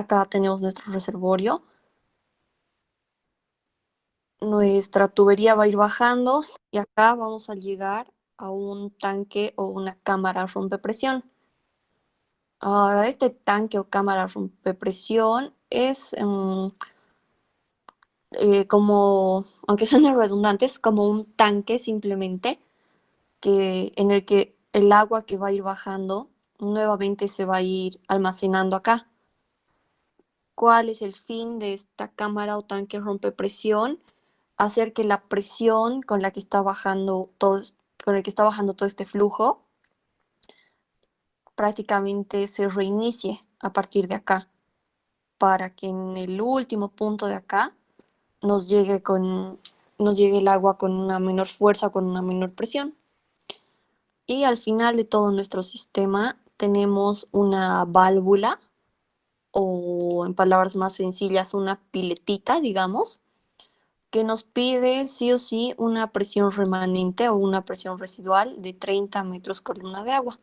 acá tenemos nuestro reservorio. Nuestra tubería va a ir bajando y acá vamos a llegar a un tanque o una cámara rompepresión. Ahora, este tanque o cámara rompepresión es como, aunque suene redundante, es como un tanque simplemente en el que el agua que va a ir bajando nuevamente se va a ir almacenando acá. ¿Cuál es el fin de esta cámara o tanque rompepresión? Hacer que la presión con la que está bajando con el que está bajando todo este flujo prácticamente se reinicie a partir de acá, para que en el último punto de acá nos llegue nos llegue el agua con una menor fuerza, con una menor presión. Y al final de todo nuestro sistema tenemos una válvula, o en palabras más sencillas, una piletita, digamos, que nos pide sí o sí una presión remanente o una presión residual de 30 metros columna de agua.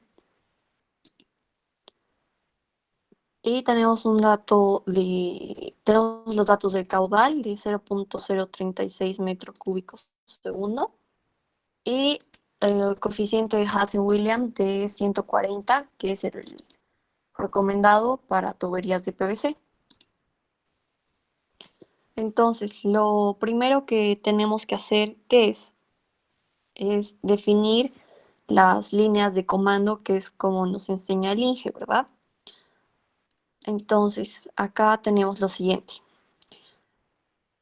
Y tenemos tenemos los datos del caudal de 0.036 metros cúbicos segundo y el coeficiente de Hazen-Williams de 140, que es el recomendado para tuberías de PVC. Entonces, lo primero que tenemos que hacer, ¿qué es? Es definir las líneas de comando, que es como nos enseña el INGE, ¿verdad? Entonces, acá tenemos lo siguiente.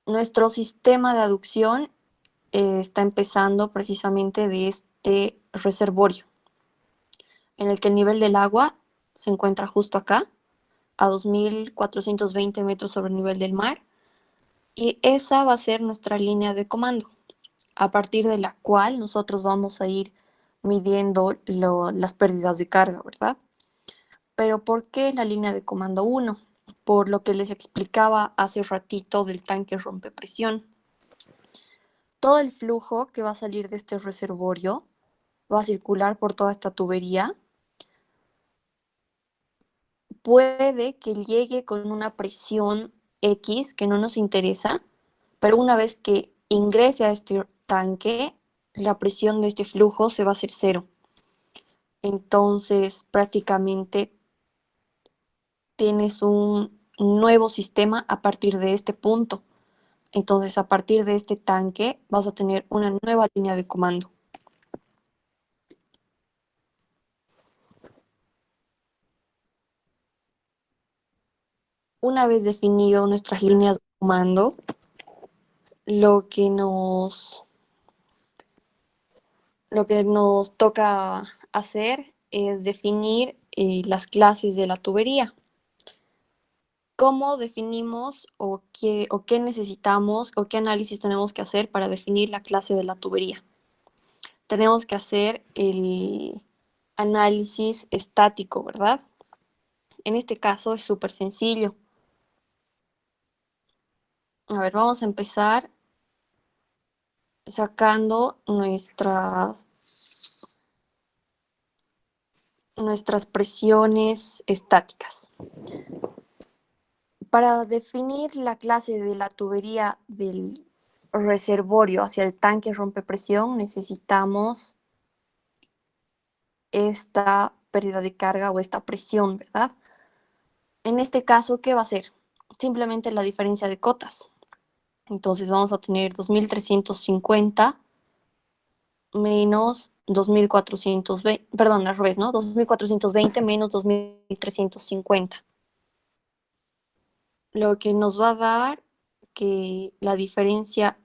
Nuestro sistema de aducción está empezando precisamente de este reservorio, en el que el nivel del agua se encuentra justo acá, a 2.420 metros sobre el nivel del mar, y esa va a ser nuestra línea de comando, a partir de la cual nosotros vamos a ir midiendo las pérdidas de carga, ¿verdad? Pero ¿por qué la línea de comando 1? Por lo que les explicaba hace ratito del tanque rompepresión. Todo el flujo que va a salir de este reservorio va a circular por toda esta tubería. Puede que llegue con una presión X que no nos interesa, pero una vez que ingrese a este tanque, la presión de este flujo se va a hacer cero. Entonces, prácticamente tienes un nuevo sistema a partir de este punto. Entonces, a partir de este tanque, vas a tener una nueva línea de comando. Una vez definido nuestras líneas de comando, lo que lo que nos toca hacer es definir las clases de la tubería. ¿Cómo definimos o qué necesitamos o qué análisis tenemos que hacer para definir la clase de la tubería? Tenemos que hacer el análisis estático, ¿verdad? En este caso es súper sencillo. A ver, vamos a empezar sacando nuestras presiones estáticas. Para definir la clase de la tubería del reservorio hacia el tanque rompepresión, necesitamos esta pérdida de carga o esta presión, ¿verdad? En este caso, ¿qué va a ser? Simplemente la diferencia de cotas. Entonces vamos a tener 2.350 menos 2.420, perdón, al revés, ¿no? 2.420 menos 2.350. Lo que nos va a dar que la diferencia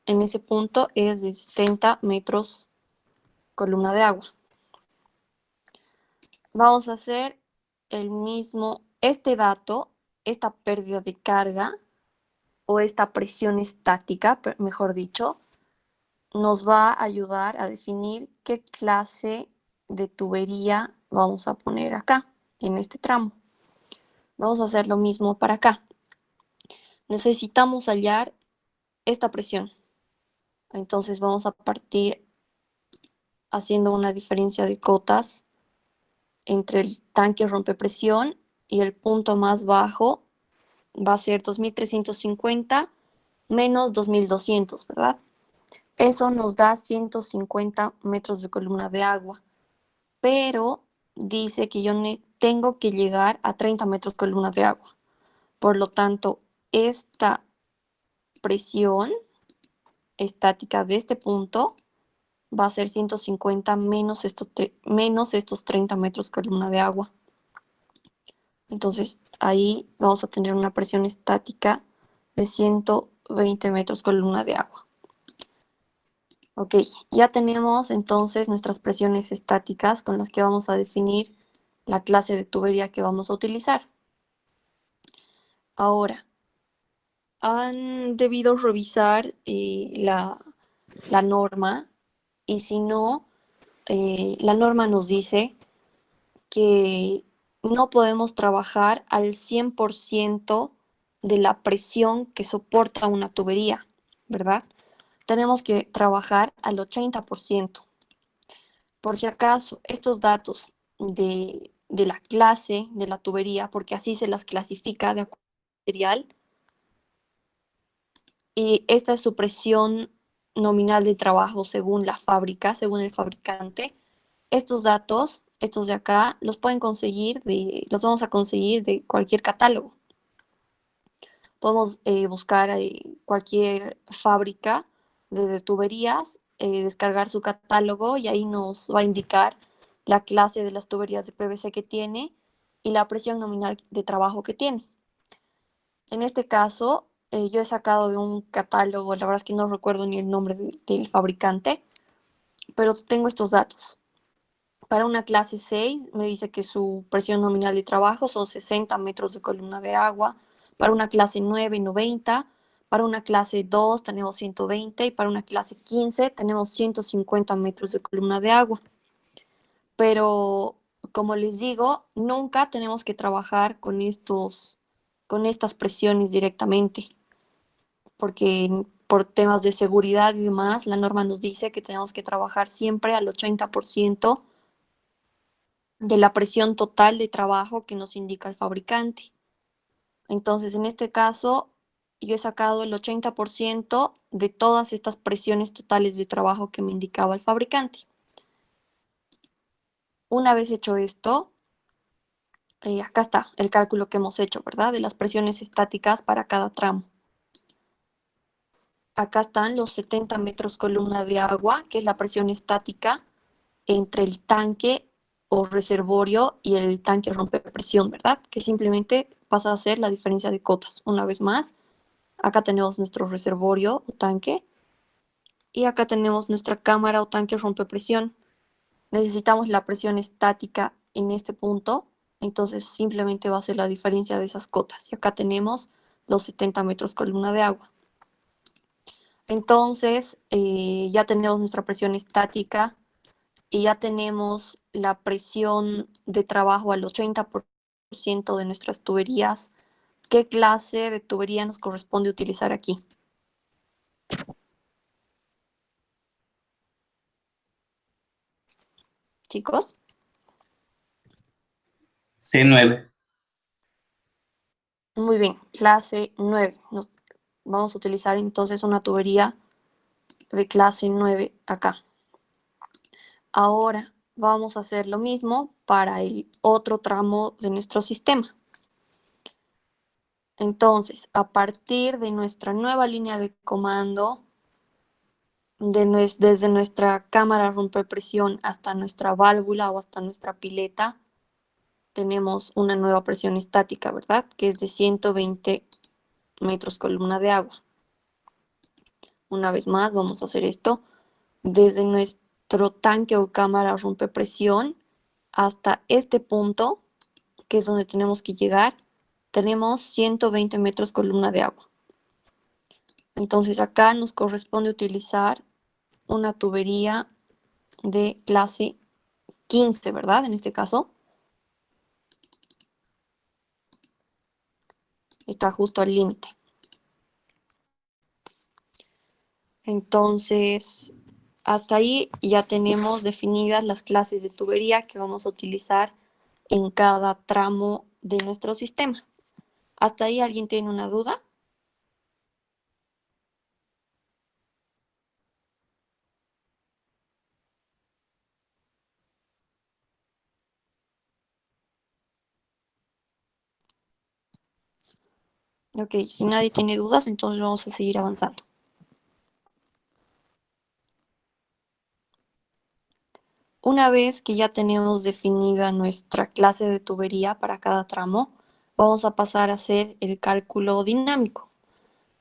en ese punto es de 70 metros columna de agua. Vamos a hacer este dato, esta pérdida de carga o esta presión estática, mejor dicho, nos va a ayudar a definir qué clase de tubería vamos a poner acá, en este tramo. Vamos a hacer lo mismo para acá. Necesitamos hallar esta presión. Entonces vamos a partir haciendo una diferencia de cotas entre el tanque rompepresión y el punto más bajo va a ser 2350 menos 2200, ¿verdad? Eso nos da 150 metros de columna de agua, pero dice que yo tengo que llegar a 30 metros columna de agua. Por lo tanto, esta presión estática de este punto va a ser 150 menos estos 30 metros columna de agua. Entonces, ahí vamos a tener una presión estática de 120 metros columna de agua. Ok, ya tenemos entonces nuestras presiones estáticas con las que vamos a definir la clase de tubería que vamos a utilizar. Ahora, han debido revisar la norma, y si no, la norma nos dice que no podemos trabajar al 100% de la presión que soporta una tubería, ¿verdad? Tenemos que trabajar al 80%. Por si acaso, estos datos de la clase de la tubería, porque así se las clasifica de acuerdo al material, y esta es su presión nominal de trabajo según la fábrica, según el fabricante. Estos datos, estos de acá, los los vamos a conseguir de cualquier catálogo. Podemos buscar cualquier fábrica de tuberías, descargar su catálogo y ahí nos va a indicar la clase de las tuberías de PVC que tiene y la presión nominal de trabajo que tiene. En este caso, yo he sacado de un catálogo, la verdad es que no recuerdo ni el nombre del fabricante, pero tengo estos datos. Para una clase 6 me dice que su presión nominal de trabajo son 60 metros de columna de agua. Para una clase 9, 90. Para una clase 2 tenemos 120 y para una clase 15 tenemos 150 metros de columna de agua. Pero, como les digo, nunca tenemos que trabajar con estas presiones directamente, porque por temas de seguridad y demás, la norma nos dice que tenemos que trabajar siempre al 80% de la presión total de trabajo que nos indica el fabricante. Entonces, en este caso, yo he sacado el 80% de todas estas presiones totales de trabajo que me indicaba el fabricante. Una vez hecho esto, acá está el cálculo que hemos hecho, ¿verdad? De las presiones estáticas para cada tramo. Acá están los 70 metros columna de agua, que es la presión estática entre el tanque o reservorio y el tanque rompepresión, ¿verdad? Que simplemente pasa a ser la diferencia de cotas. Una vez más, acá tenemos nuestro reservorio o tanque y acá tenemos nuestra cámara o tanque rompepresión. Necesitamos la presión estática en este punto, entonces simplemente va a ser la diferencia de esas cotas. Y acá tenemos los 70 metros columna de agua. Entonces, ya tenemos nuestra presión estática y ya tenemos la presión de trabajo al 80% de nuestras tuberías. ¿Qué clase de tubería nos corresponde utilizar aquí? Chicos, C9. muy bien, clase 9. Vamos a utilizar entonces una tubería de clase 9 acá. Ahora vamos a hacer lo mismo para el otro tramo de nuestro sistema. Entonces, a partir de nuestra nueva línea de comando, desde nuestra cámara rompepresión hasta nuestra válvula o hasta nuestra pileta, tenemos una nueva presión estática, ¿verdad? Que es de 120 metros columna de agua. Una vez más, vamos a hacer esto desde nuestro tanque o cámara rompepresión hasta este punto, que es donde tenemos que llegar, tenemos 120 metros columna de agua. Entonces acá nos corresponde utilizar una tubería de clase 15, ¿verdad? En este caso. Está justo al límite. Entonces, hasta ahí ya tenemos definidas las clases de tubería que vamos a utilizar en cada tramo de nuestro sistema. ¿Hasta ahí alguien tiene una duda? Ok, si nadie tiene dudas, entonces vamos a seguir avanzando. Una vez que ya tenemos definida nuestra clase de tubería para cada tramo, vamos a pasar a hacer el cálculo dinámico.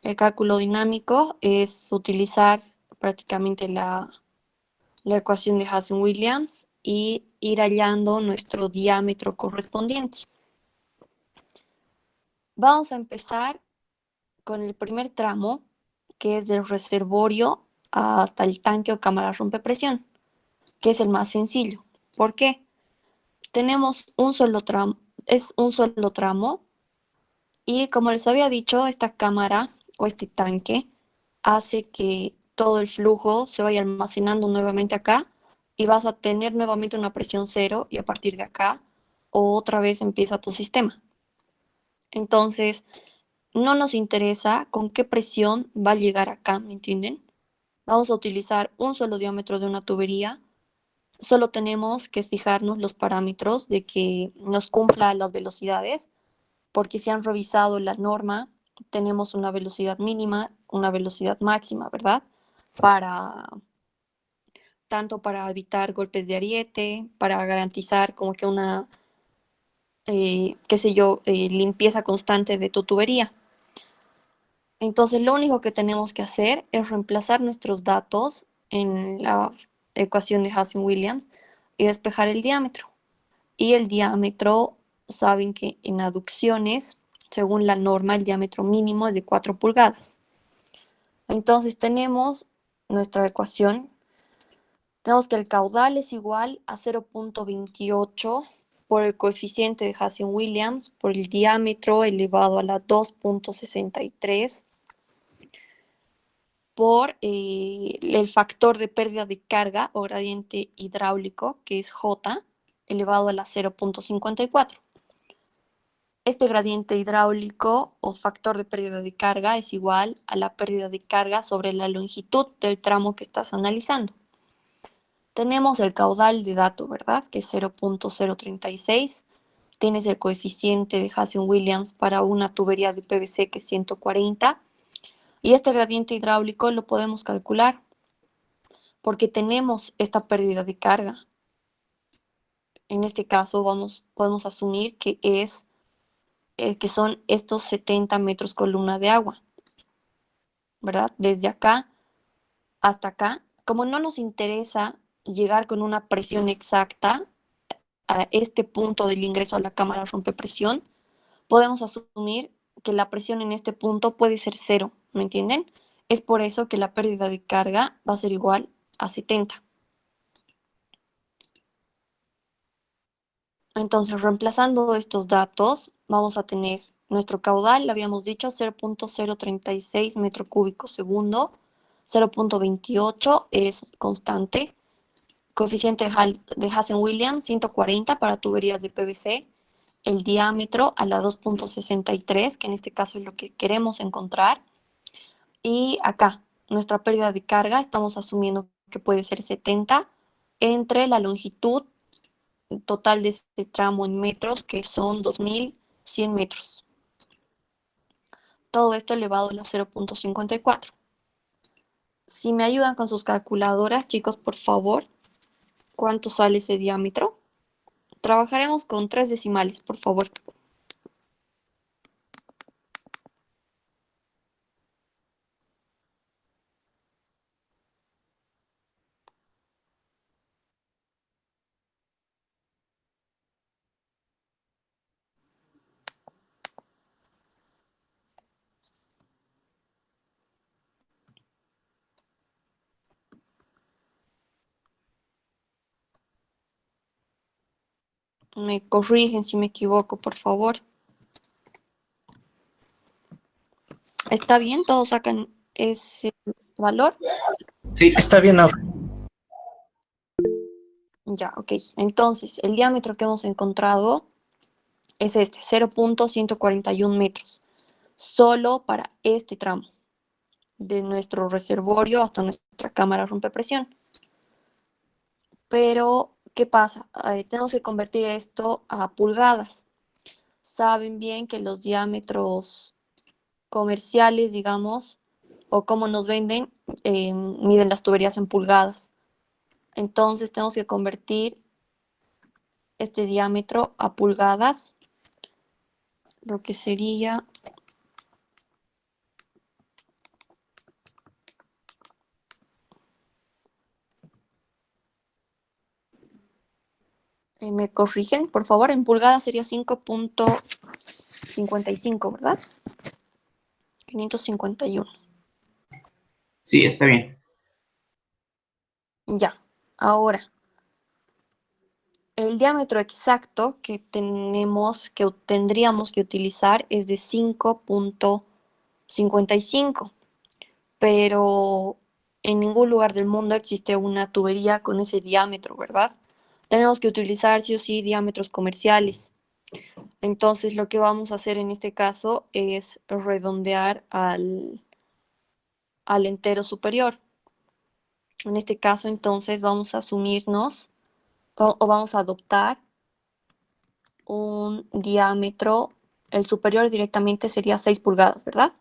El cálculo dinámico es utilizar prácticamente la ecuación de Hazen-Williams y ir hallando nuestro diámetro correspondiente. Vamos a empezar con el primer tramo, que es del reservorio hasta el tanque o cámara rompepresión, que es el más sencillo. ¿Por qué? Tenemos un solo tramo, es un solo tramo, y como les había dicho, esta cámara o este tanque hace que todo el flujo se vaya almacenando nuevamente acá y vas a tener nuevamente una presión cero y a partir de acá otra vez empieza tu sistema. Entonces, no nos interesa con qué presión va a llegar acá, ¿me entienden? Vamos a utilizar un solo diámetro de una tubería. Solo tenemos que fijarnos los parámetros de que nos cumpla las velocidades, porque si han revisado la norma, tenemos una velocidad mínima, una velocidad máxima, ¿verdad? Para tanto para evitar golpes de ariete, para garantizar como que una, qué sé yo, limpieza constante de tu tubería. Entonces, lo único que tenemos que hacer es reemplazar nuestros datos en la ecuación de Hazen-Williams y despejar el diámetro. Y el diámetro, saben que en aducciones, según la norma, el diámetro mínimo es de 4 pulgadas. Entonces, tenemos nuestra ecuación. Tenemos que el caudal es igual a 0.28 por el coeficiente de Hazen-Williams por el diámetro elevado a la 2.63 por el factor de pérdida de carga o gradiente hidráulico, que es J, elevado a la 0.54. Este gradiente hidráulico o factor de pérdida de carga es igual a la pérdida de carga sobre la longitud del tramo que estás analizando. Tenemos el caudal de dato, ¿verdad? Que es 0.036. Tienes el coeficiente de Hazen-Williams para una tubería de PVC que es 140. Y este gradiente hidráulico lo podemos calcular porque tenemos esta pérdida de carga. En este caso podemos asumir que son estos 70 metros columna de agua, ¿verdad? Desde acá hasta acá. Como no nos interesa llegar con una presión exacta a este punto del ingreso a la cámara rompepresión, podemos asumir que la presión en este punto puede ser cero, ¿me entienden? Es por eso que la pérdida de carga va a ser igual a 70. Entonces, reemplazando estos datos, vamos a tener nuestro caudal, lo habíamos dicho, 0.036 metro cúbico segundo, 0.28 es constante, coeficiente de Hazen-Williams 140 para tuberías de PVC, el diámetro a la 2.63, que en este caso es lo que queremos encontrar, y acá, nuestra pérdida de carga, estamos asumiendo que puede ser 70 entre la longitud total de este tramo en metros, que son 2.100 metros. Todo esto elevado a la 0.54. Si me ayudan con sus calculadoras, chicos, por favor, ¿cuánto sale ese diámetro? Trabajaremos con 3 decimales, por favor. Me corrigen si me equivoco, por favor. ¿Está bien? ¿Todos sacan ese valor? Sí, está bien ahora. Ya, ok. Entonces, el diámetro que hemos encontrado es este, 0.141 metros, solo para este tramo, de nuestro reservorio hasta nuestra cámara rompepresión. Pero, ¿qué pasa? Tenemos que convertir esto a pulgadas. Saben bien que los diámetros comerciales, digamos, o como nos venden, miden las tuberías en pulgadas. Entonces tenemos que convertir este diámetro a pulgadas, lo que sería, me corrigen, por favor, en pulgadas sería 5.55, ¿verdad? 551. Sí, está bien. Ya, ahora, el diámetro exacto que tendríamos que utilizar es de 5.55, pero en ningún lugar del mundo existe una tubería con ese diámetro, ¿verdad? Tenemos que utilizar sí o sí diámetros comerciales. Entonces lo que vamos a hacer en este caso es redondear al entero superior. En este caso entonces vamos a asumirnos o vamos a adoptar un diámetro, el superior directamente sería 6 pulgadas, ¿verdad?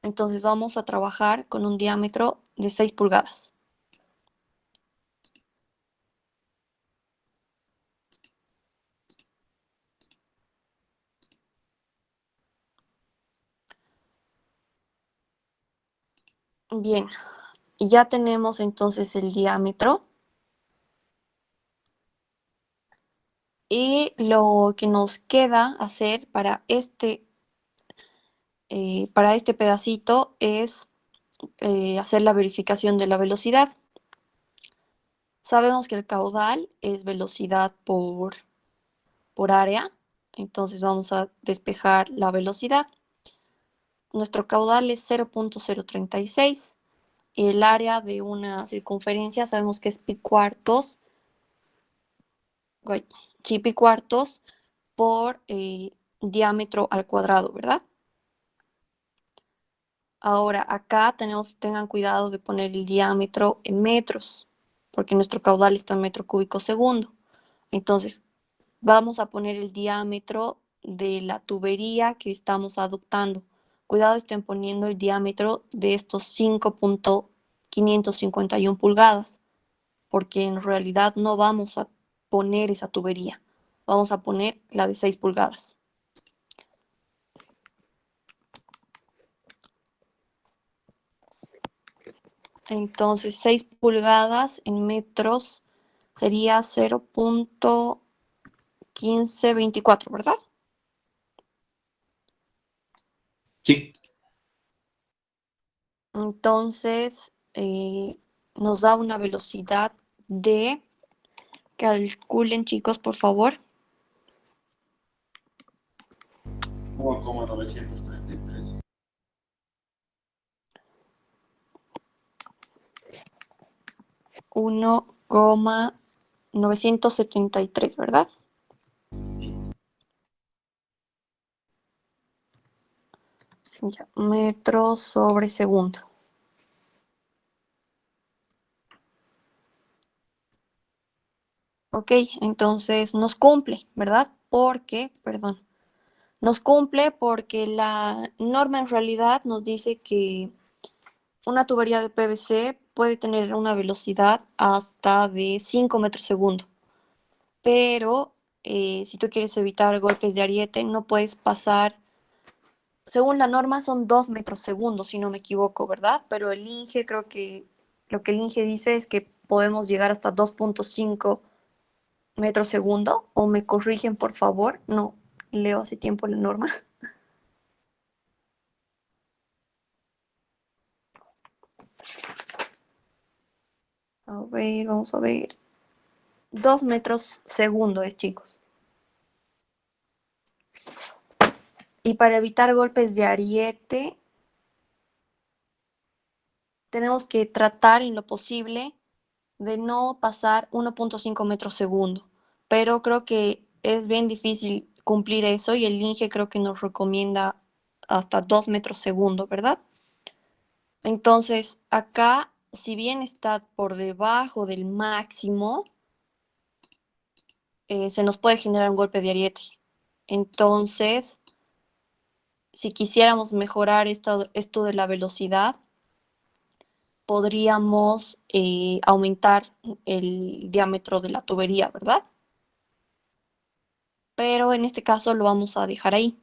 Entonces vamos a trabajar con un diámetro de 6 pulgadas. Bien, ya tenemos entonces el diámetro. Y lo que nos queda hacer para este pedacito es hacer la verificación de la velocidad. Sabemos que el caudal es velocidad por área, entonces vamos a despejar la velocidad. Nuestro caudal es 0.036 y el área de una circunferencia sabemos que es pi cuartos, sí, pi cuartos por diámetro al cuadrado, ¿verdad? Ahora, acá tengan cuidado de poner el diámetro en metros, porque nuestro caudal está en metro cúbico segundo. Entonces, vamos a poner el diámetro de la tubería que estamos adoptando. Cuidado, estén poniendo el diámetro de estos 5.551 pulgadas, porque en realidad no vamos a poner esa tubería. Vamos a poner la de 6 pulgadas. Entonces, 6 pulgadas en metros sería 0.1524, ¿verdad? Sí. Entonces, nos da una velocidad de, calculen chicos, por favor, 1,933. 1,973, ¿verdad? Ya, metros sobre segundo. Ok, entonces nos cumple, ¿verdad? Nos cumple porque la norma en realidad nos dice que una tubería de PVC puede tener una velocidad hasta de 5 metros segundo, pero si tú quieres evitar golpes de ariete, no puedes pasar, según la norma son 2 metros segundo, si no me equivoco, ¿verdad? Pero el INGE, creo que lo que el INGE dice es que podemos llegar hasta 2.5 metros segundo, o me corrigen por favor, no leo hace tiempo la norma. A ver, vamos a ver. 2 metros segundo chicos. Y para evitar golpes de ariete, tenemos que tratar en lo posible de no pasar 1.5 metros segundo. Pero creo que es bien difícil cumplir eso y el INGE creo que nos recomienda hasta 2 metros segundo, ¿verdad? Entonces, acá, si bien está por debajo del máximo, se nos puede generar un golpe de ariete. Entonces, si quisiéramos mejorar esto de la velocidad, podríamos aumentar el diámetro de la tubería, ¿verdad? Pero en este caso lo vamos a dejar ahí.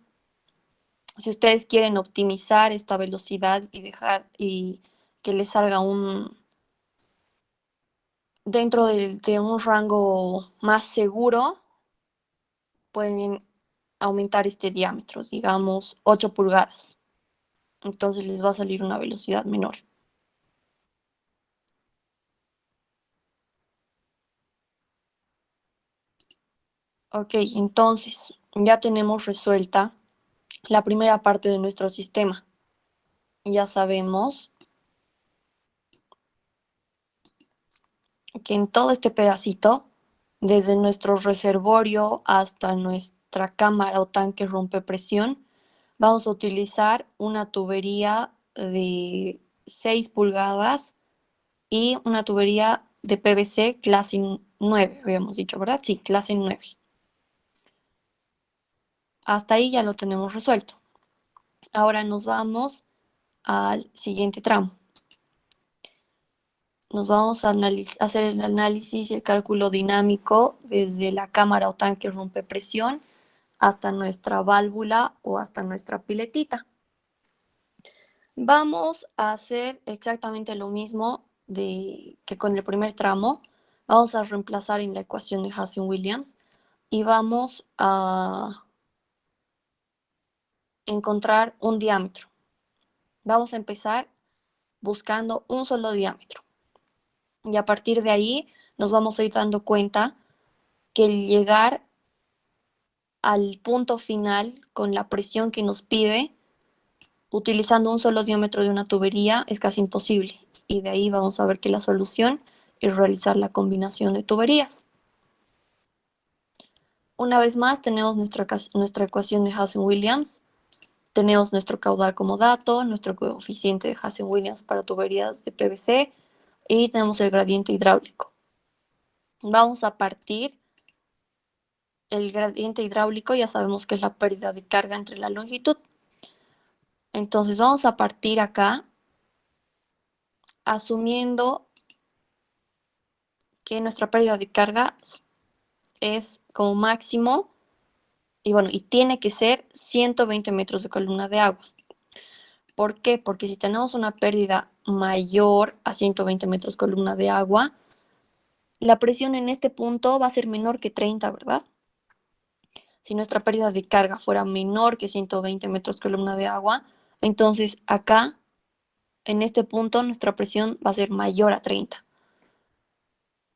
Si ustedes quieren optimizar esta velocidad y dejar y que les salga dentro de un rango más seguro, pueden aumentar este diámetro, digamos 8 pulgadas. Entonces les va a salir una velocidad menor. Ok, entonces ya tenemos resuelta la primera parte de nuestro sistema. Ya sabemos que en todo este pedacito, desde nuestro reservorio hasta nuestra cámara o tanque rompepresión, vamos a utilizar una tubería de 6 pulgadas y una tubería de PVC clase 9, habíamos dicho, ¿verdad? Sí, clase 9. Hasta ahí ya lo tenemos resuelto. Ahora nos vamos al siguiente tramo. Nos vamos a hacer el análisis y el cálculo dinámico desde la cámara o tanque rompepresión hasta nuestra válvula o hasta nuestra piletita. Vamos a hacer exactamente lo mismo que con el primer tramo. Vamos a reemplazar en la ecuación de Hazen-Williams y vamos a encontrar un diámetro. Vamos a empezar buscando un solo diámetro. Y a partir de ahí nos vamos a ir dando cuenta que el llegar al punto final con la presión que nos pide, utilizando un solo diámetro de una tubería, es casi imposible. Y de ahí vamos a ver que la solución es realizar la combinación de tuberías. Una vez más tenemos nuestra ecuación de Hazen-Williams, tenemos nuestro caudal como dato, nuestro coeficiente de Hazen-Williams para tuberías de PVC y tenemos el gradiente hidráulico. Vamos a partir el gradiente hidráulico, ya sabemos que es la pérdida de carga entre la longitud. Entonces vamos a partir acá asumiendo que nuestra pérdida de carga es como máximo y bueno, y tiene que ser 120 metros de columna de agua. ¿Por qué? Porque si tenemos una pérdida mayor a 120 metros columna de agua, la presión en este punto va a ser menor que 30, ¿verdad? Si nuestra pérdida de carga fuera menor que 120 metros columna de agua, entonces acá, en este punto, nuestra presión va a ser mayor a 30.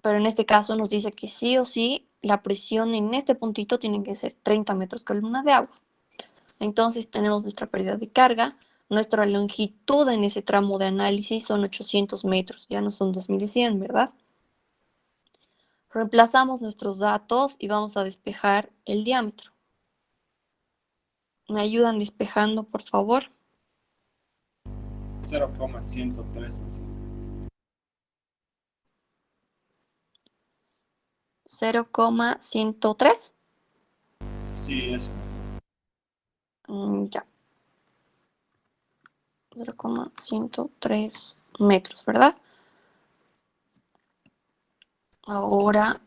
Pero en este caso nos dice que sí o sí, la presión en este puntito tiene que ser 30 metros columna de agua. Entonces tenemos nuestra pérdida de carga, nuestra longitud en ese tramo de análisis son 800 metros, ya no son 2100, ¿verdad? Reemplazamos nuestros datos y vamos a despejar el diámetro. ¿Me ayudan despejando, por favor? 0,103. 0,103. Sí, eso es. Ya. 0,103 metros, ¿verdad? Ahora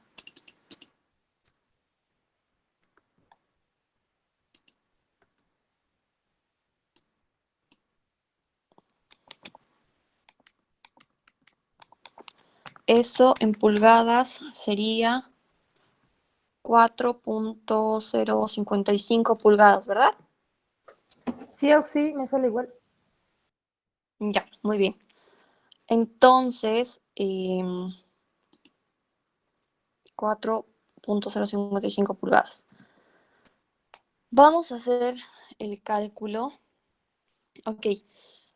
eso en pulgadas sería 4,055 pulgadas, ¿verdad? Sí, Oxy, me sale igual. Ya, muy bien. Entonces, 4,055 pulgadas. Vamos a hacer el cálculo. Ok,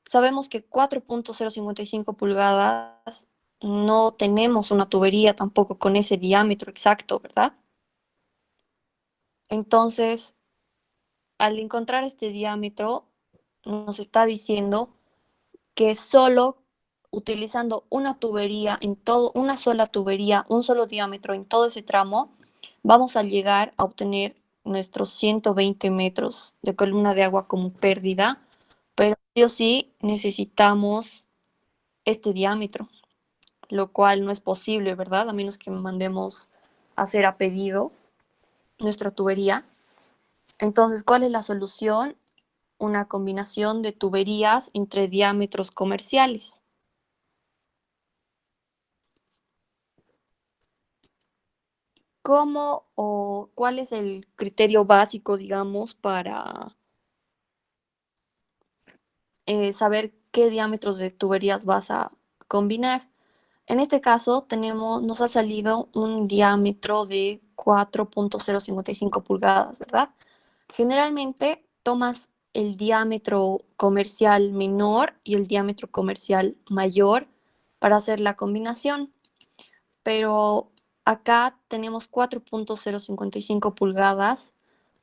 sabemos que 4,055 pulgadas no tenemos una tubería tampoco con ese diámetro exacto, ¿verdad? Entonces, al encontrar este diámetro, nos está diciendo que solo utilizando una tubería en todo, una sola tubería, un solo diámetro en todo ese tramo, vamos a llegar a obtener nuestros 120 metros de columna de agua como pérdida, pero sí o sí necesitamos este diámetro, lo cual no es posible, ¿verdad? A menos que mandemos a hacer a pedido nuestra tubería. Entonces, ¿cuál es la solución? Una combinación de tuberías entre diámetros comerciales. ¿Cómo o cuál es el criterio básico, digamos, para saber qué diámetros de tuberías vas a combinar? En este caso nos ha salido un diámetro de 4.055 pulgadas, ¿verdad? Generalmente tomas el diámetro comercial menor y el diámetro comercial mayor para hacer la combinación, pero acá tenemos 4.055 pulgadas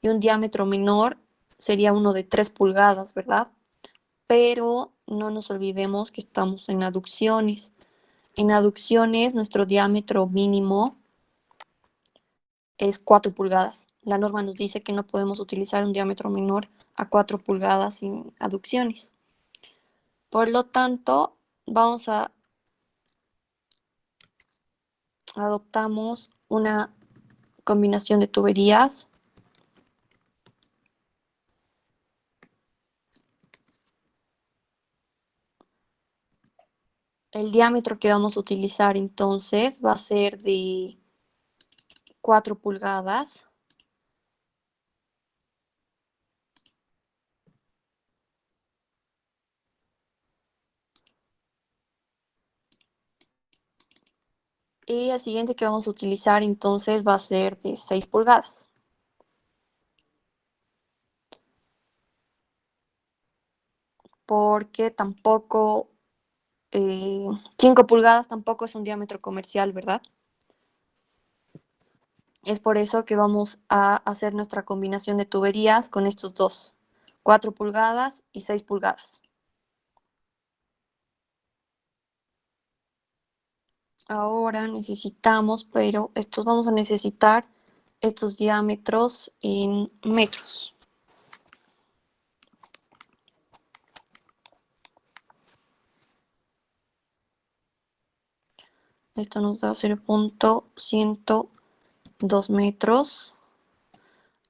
y un diámetro menor sería uno de 3 pulgadas, ¿verdad? Pero no nos olvidemos que estamos en aducciones. En aducciones, nuestro diámetro mínimo es 4 pulgadas. La norma nos dice que no podemos utilizar un diámetro menor a 4 pulgadas en aducciones. Por lo tanto, adoptamos una combinación de tuberías. El diámetro que vamos a utilizar entonces va a ser de 4 pulgadas. Y el siguiente que vamos a utilizar entonces va a ser de 6 pulgadas. Porque tampoco 5 pulgadas tampoco es un diámetro comercial, ¿verdad? Es por eso que vamos a hacer nuestra combinación de tuberías con estos dos, 4 pulgadas y 6 pulgadas. Ahora necesitamos, pero estos vamos a necesitar estos diámetros en metros. Esto nos da 0.102 metros.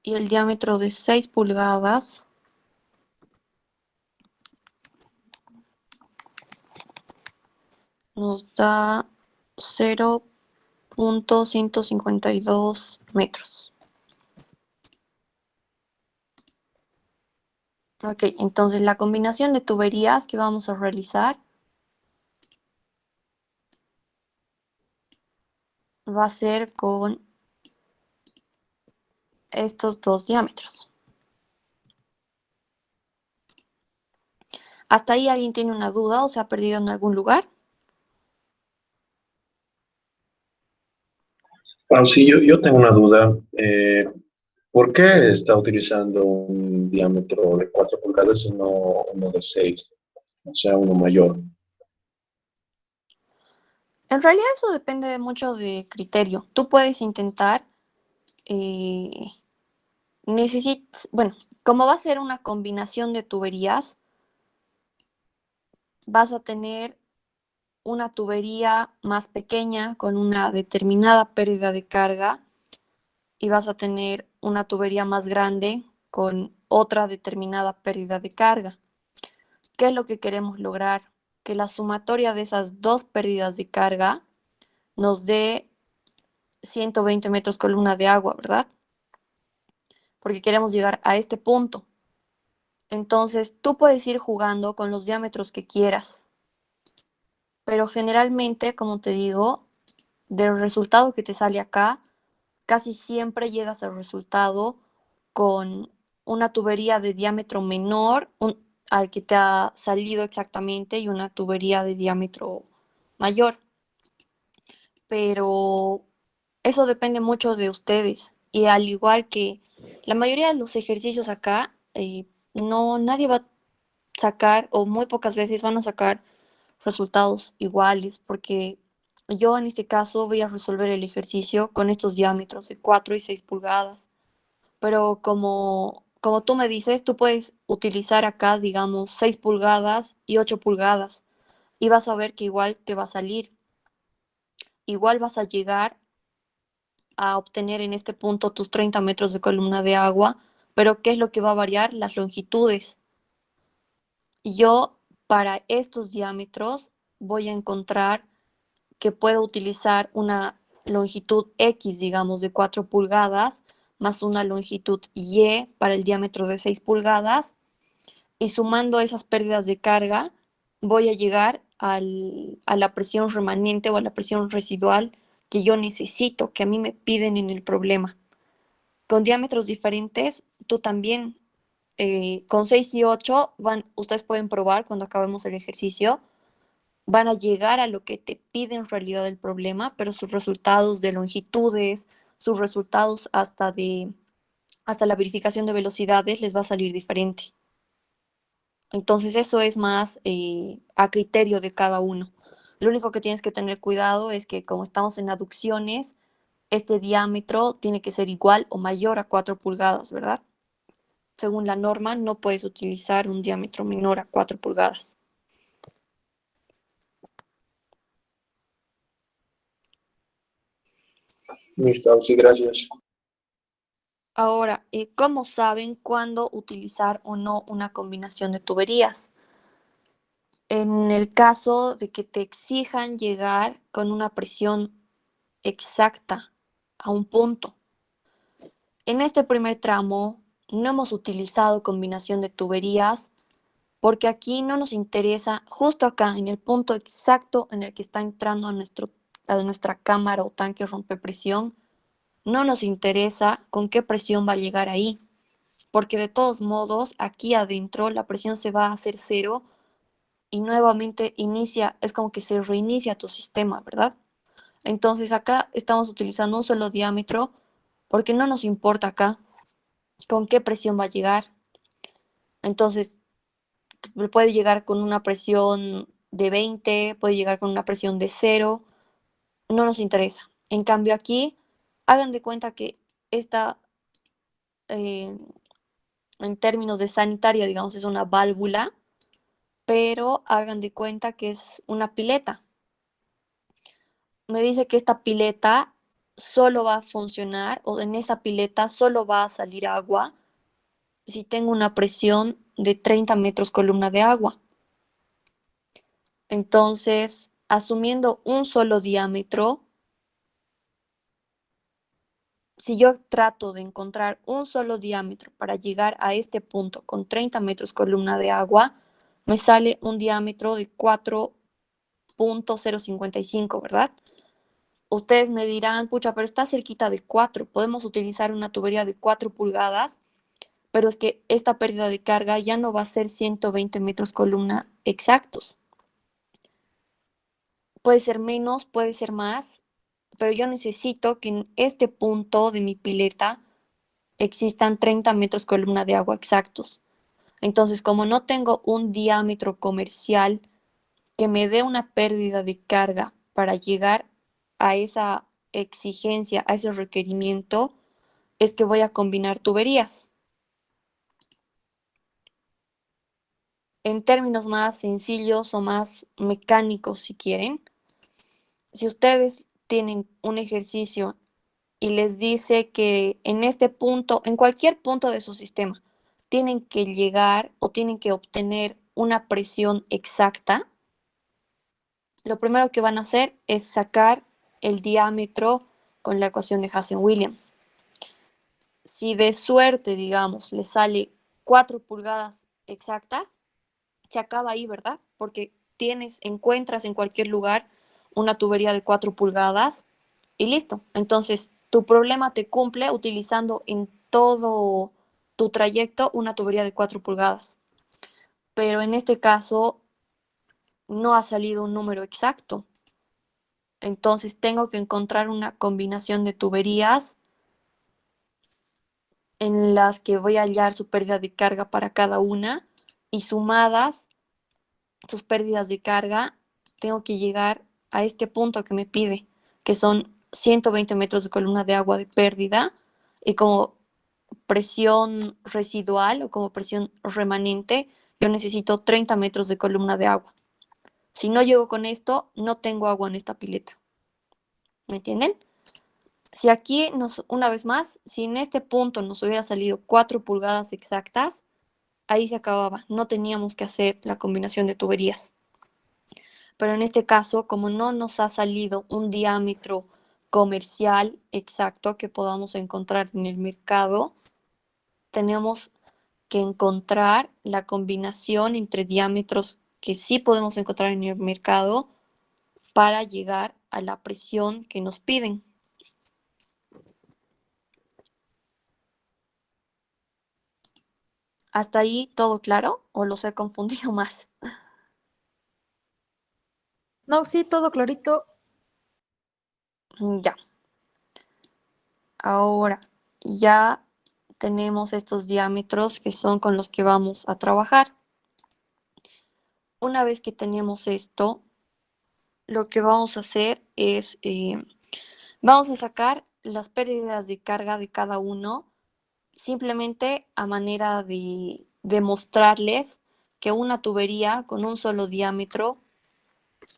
Y el diámetro de 6 pulgadas nos da 0.152 metros. Ok, entonces la combinación de tuberías que vamos a realizar va a ser con estos dos diámetros. ¿Hasta ahí alguien tiene una duda o se ha perdido en algún lugar? Ah, sí, yo tengo una duda. ¿Por qué está utilizando un diámetro de 4 pulgadas y no uno de 6? O sea, uno mayor. En realidad eso depende mucho de criterio. Tú puedes intentar, eh, bueno, como va a ser una combinación de tuberías, vas a tener una tubería más pequeña con una determinada pérdida de carga y vas a tener una tubería más grande con otra determinada pérdida de carga. ¿Qué es lo que queremos lograr? Que la sumatoria de esas dos pérdidas de carga nos dé 120 metros columna de agua, ¿verdad? Porque queremos llegar a este punto. Entonces, tú puedes ir jugando con los diámetros que quieras, pero generalmente, como te digo, del resultado que te sale acá, casi siempre llegas al resultado con una tubería de diámetro menor al que te ha salido exactamente y una tubería de diámetro mayor. Pero eso depende mucho de ustedes. Y al igual que La mayoría de los ejercicios acá, nadie va a sacar, o muy pocas veces van a sacar resultados iguales, porque yo en este caso voy a resolver el ejercicio con estos diámetros de 4 y 6 pulgadas. Pero como tú me dices, tú puedes utilizar acá, digamos, 6 pulgadas y 8 pulgadas, y vas a ver que igual te va a salir. Igual vas a llegar a obtener en este punto tus 30 metros de columna de agua, pero ¿qué es lo que va a variar? Las longitudes. Yo para estos diámetros voy a encontrar que puedo utilizar una longitud X, digamos, de 4 pulgadas, más una longitud Y para el diámetro de 6 pulgadas, y sumando esas pérdidas de carga, voy a llegar a la presión remanente o a la presión residual que yo necesito, que a mí me piden en el problema. Con diámetros diferentes, tú también, con 6 y 8, ustedes pueden probar cuando acabemos el ejercicio, van a llegar a lo que te pide en realidad el problema, pero sus resultados de longitudes, sus resultados hasta la verificación de velocidades les va a salir diferente. Entonces eso es más a criterio de cada uno. Lo único que tienes que tener cuidado es que como estamos en aducciones, este diámetro tiene que ser igual o mayor a 4 pulgadas, ¿verdad? Según la norma, no puedes utilizar un diámetro menor a 4 pulgadas. Listo, sí, gracias. Ahora, ¿cómo saben cuándo utilizar o no una combinación de tuberías? En el caso de que te exijan llegar con una presión exacta a un punto. En este primer tramo no hemos utilizado combinación de tuberías porque aquí no nos interesa, justo acá, en el punto exacto en el que está entrando a nuestra cámara o tanque rompepresión, no nos interesa con qué presión va a llegar ahí, porque de todos modos, aquí adentro la presión se va a hacer cero y nuevamente es como que se reinicia tu sistema, ¿verdad? Entonces acá estamos utilizando un solo diámetro porque no nos importa acá con qué presión va a llegar. Entonces, puede llegar con una presión de 20, puede llegar con una presión de 0, no nos interesa. En cambio aquí, hagan de cuenta que esta, eh, en términos de sanitaria, digamos, es una válvula, pero hagan de cuenta que es una pileta. Me dice que esta pileta solo va a funcionar, o en esa pileta solo va a salir agua si tengo una presión de 30 metros columna de agua. Entonces, asumiendo un solo diámetro, si yo trato de encontrar un solo diámetro para llegar a este punto con 30 metros columna de agua, me sale un diámetro de 4.055, ¿verdad? Ustedes me dirán, pucha, pero está cerquita de 4, podemos utilizar una tubería de 4 pulgadas, pero es que esta pérdida de carga ya no va a ser 120 metros columna exactos. Puede ser menos, puede ser más, pero yo necesito que en este punto de mi pileta existan 30 metros columna de agua exactos. Entonces, como no tengo un diámetro comercial que me dé una pérdida de carga para llegar a esa exigencia, a ese requerimiento, es que voy a combinar tuberías. En términos más sencillos o más mecánicos, si quieren, si ustedes tienen un ejercicio y les dice que en este punto, en cualquier punto de su sistema, tienen que llegar o tienen que obtener una presión exacta, lo primero que van a hacer es sacar el diámetro con la ecuación de Hazen-Williams. Si de suerte, digamos, le sale 4 pulgadas exactas, se acaba ahí, ¿verdad? Porque encuentras en cualquier lugar una tubería de 4 pulgadas y listo. Entonces, tu problema te cumple utilizando en todo tu trayecto una tubería de 4 pulgadas. Pero en este caso no ha salido un número exacto. Entonces tengo que encontrar una combinación de tuberías en las que voy a hallar su pérdida de carga para cada una y sumadas sus pérdidas de carga, tengo que llegar a este punto que me pide, que son 120 metros de columna de agua de pérdida y como presión residual o como presión remanente, yo necesito 30 metros de columna de agua. Si no llego con esto, no tengo agua en esta pileta. ¿Me entienden? Si aquí, una vez más, si en este punto nos hubiera salido 4 pulgadas exactas, ahí se acababa. No teníamos que hacer la combinación de tuberías. Pero en este caso, como no nos ha salido un diámetro comercial exacto que podamos encontrar en el mercado, tenemos que encontrar la combinación entre diámetros que sí podemos encontrar en el mercado para llegar a la presión que nos piden. ¿Hasta ahí todo claro o los he confundido más? No, sí, todo clarito. Ya. Ahora ya tenemos estos diámetros que son con los que vamos a trabajar. Una vez que tenemos esto, lo que vamos a hacer es, vamos a sacar las pérdidas de carga de cada uno, simplemente a manera de demostrarles que una tubería con un solo diámetro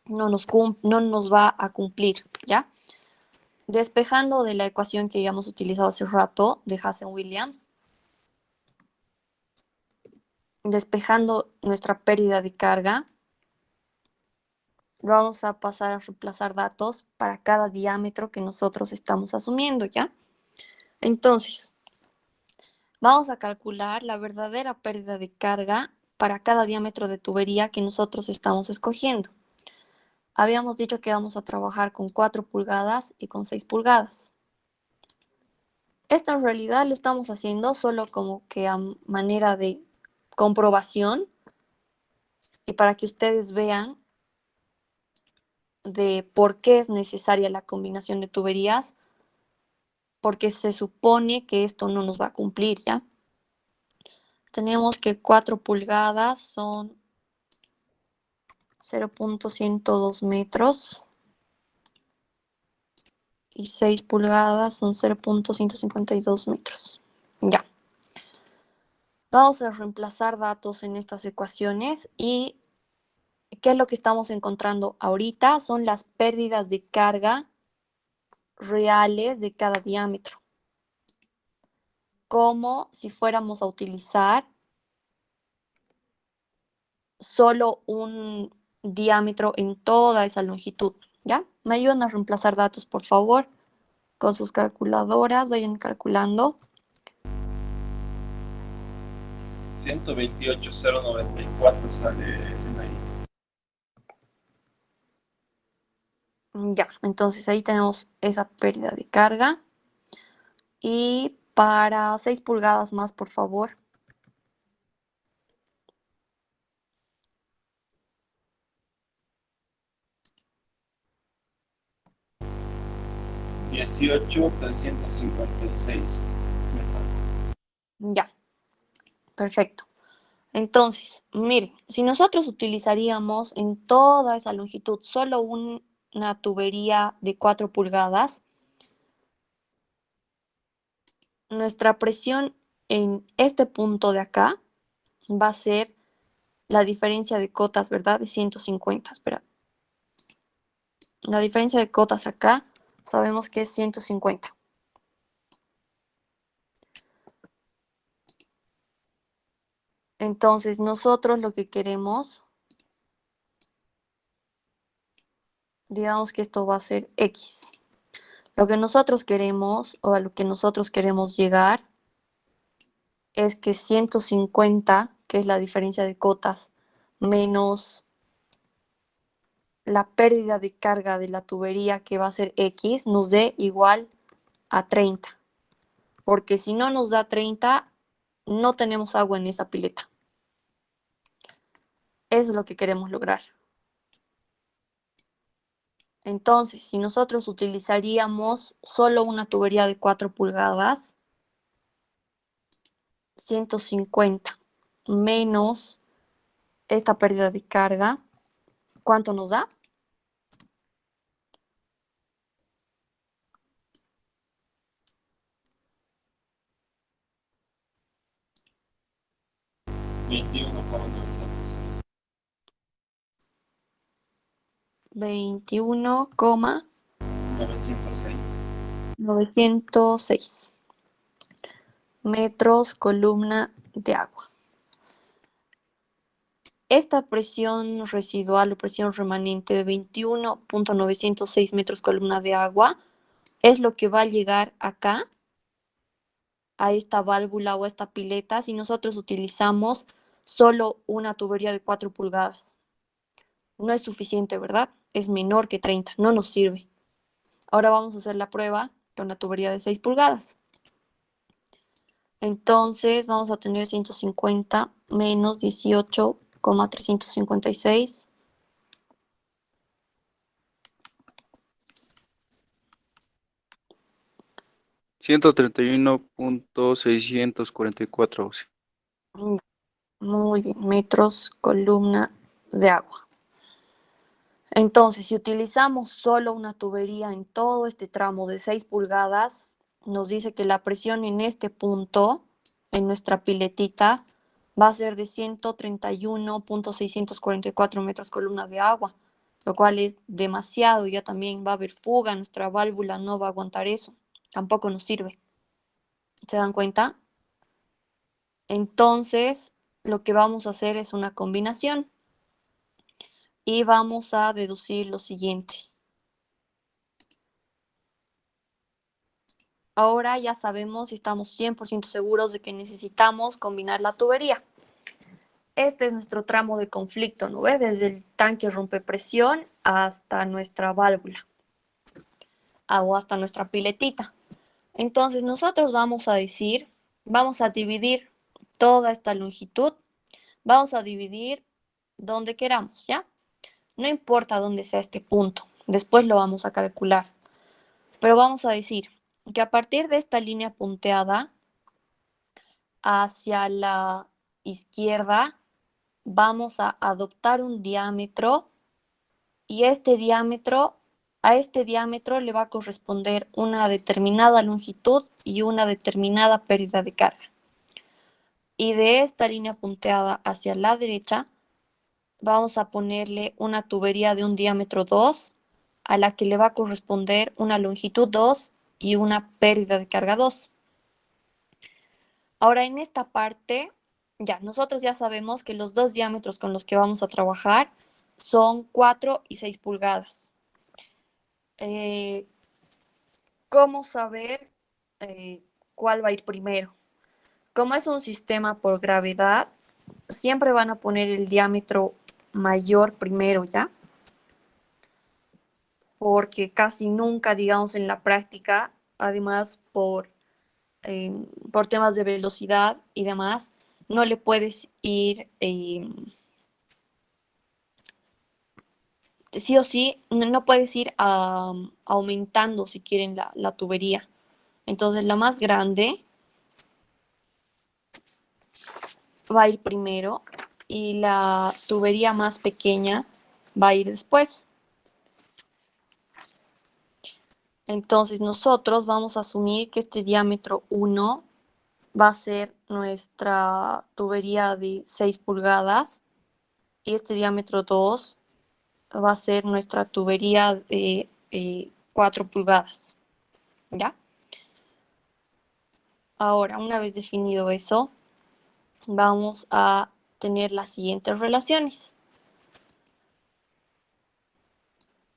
no nos va a cumplir, ¿ya? Despejando de la ecuación que habíamos utilizado hace rato de Hazen-Williams, despejando nuestra pérdida de carga, vamos a pasar a reemplazar datos para cada diámetro que nosotros estamos asumiendo, ¿ya? Entonces, vamos a calcular la verdadera pérdida de carga para cada diámetro de tubería que nosotros estamos escogiendo. Habíamos dicho que vamos a trabajar con 4 pulgadas y con 6 pulgadas. Esto en realidad lo estamos haciendo solo como que a manera de comprobación y para que ustedes vean de por qué es necesaria la combinación de tuberías, porque se supone que esto no nos va a cumplir, ¿ya? Tenemos que 4 pulgadas son 0.102 metros y 6 pulgadas son 0.152 metros. Ya. Vamos a reemplazar datos en estas ecuaciones y ¿qué es lo que estamos encontrando ahorita? Son las pérdidas de carga reales de cada diámetro. Como si fuéramos a utilizar solo un diámetro en toda esa longitud, ¿ya? Me ayudan a reemplazar datos, por favor, con sus calculadoras, vayan calculando. 128,094 sale en ahí. Ya, entonces ahí tenemos esa pérdida de carga. Y para 6 pulgadas más, por favor. $18,356 me sale. Ya, perfecto. Entonces, miren, si nosotros utilizaríamos en toda esa longitud solo una tubería de 4 pulgadas, nuestra presión en este punto de acá va a ser la diferencia de cotas, ¿verdad? De 150. Espera. La diferencia de cotas acá sabemos que es 150. Entonces, nosotros lo que queremos, digamos que esto va a ser X. Lo que nosotros queremos, o a lo que nosotros queremos llegar, es que 150, que es la diferencia de cotas, menos la pérdida de carga de la tubería, que va a ser X, nos dé igual a 30. Porque si no nos da 30, no tenemos agua en esa pileta. Eso es lo que queremos lograr. Entonces, si nosotros utilizaríamos solo una tubería de 4 pulgadas, 150 menos esta pérdida de carga, ¿cuánto nos da? 21,906. 21,906 906. metros columna de agua. Esta presión residual o presión remanente de 21,906 metros columna de agua es lo que va a llegar acá, a esta válvula o a esta pileta, si nosotros utilizamos solo una tubería de 4 pulgadas. No es suficiente, ¿verdad? Es menor que 30, no nos sirve. Ahora vamos a hacer la prueba con la tubería de 6 pulgadas. Entonces vamos a tener 150 menos 18,356. $131,644. Muy bien, metros columna de agua. Entonces, si utilizamos solo una tubería en todo este tramo de 6 pulgadas, nos dice que la presión en este punto, en nuestra piletita, va a ser de 131,644 metros columna de agua, lo cual es demasiado. Ya también va a haber fuga, nuestra válvula no va a aguantar eso, tampoco nos sirve. ¿Se dan cuenta? Entonces, lo que vamos a hacer es una combinación y vamos a deducir lo siguiente. Ahora ya sabemos y estamos 100% seguros de que necesitamos combinar la tubería. Este es nuestro tramo de conflicto, ¿no ves? Desde el tanque rompepresión hasta nuestra válvula o hasta nuestra piletita. Entonces nosotros vamos a decir, vamos a dividir toda esta longitud, vamos a dividir donde queramos, ¿ya? No importa dónde sea este punto, después lo vamos a calcular. Pero vamos a decir que a partir de esta línea punteada hacia la izquierda vamos a adoptar un diámetro y a este diámetro le va a corresponder una determinada longitud y una determinada pérdida de carga. Y de esta línea punteada hacia la derecha vamos a ponerle una tubería de un diámetro 2 a la que le va a corresponder una longitud 2 y una pérdida de carga 2. Ahora en esta parte, nosotros ya sabemos que los dos diámetros con los que vamos a trabajar son 4 y 6 pulgadas. ¿Cómo saber cuál va a ir primero? Como es un sistema por gravedad, siempre van a poner el diámetro mayor primero, ¿ya? Porque casi nunca, digamos, en la práctica, además por temas de velocidad y demás, no le puedes ir, sí o sí, no puedes ir aumentando si quieren la tubería. Entonces la más grande va a ir primero y la tubería más pequeña va a ir después. Entonces nosotros vamos a asumir que este diámetro 1 va a ser nuestra tubería de 6 pulgadas y este diámetro 2 va a ser nuestra tubería de 4 pulgadas. ¿Ya? Ahora, una vez definido eso, vamos a tener las siguientes relaciones.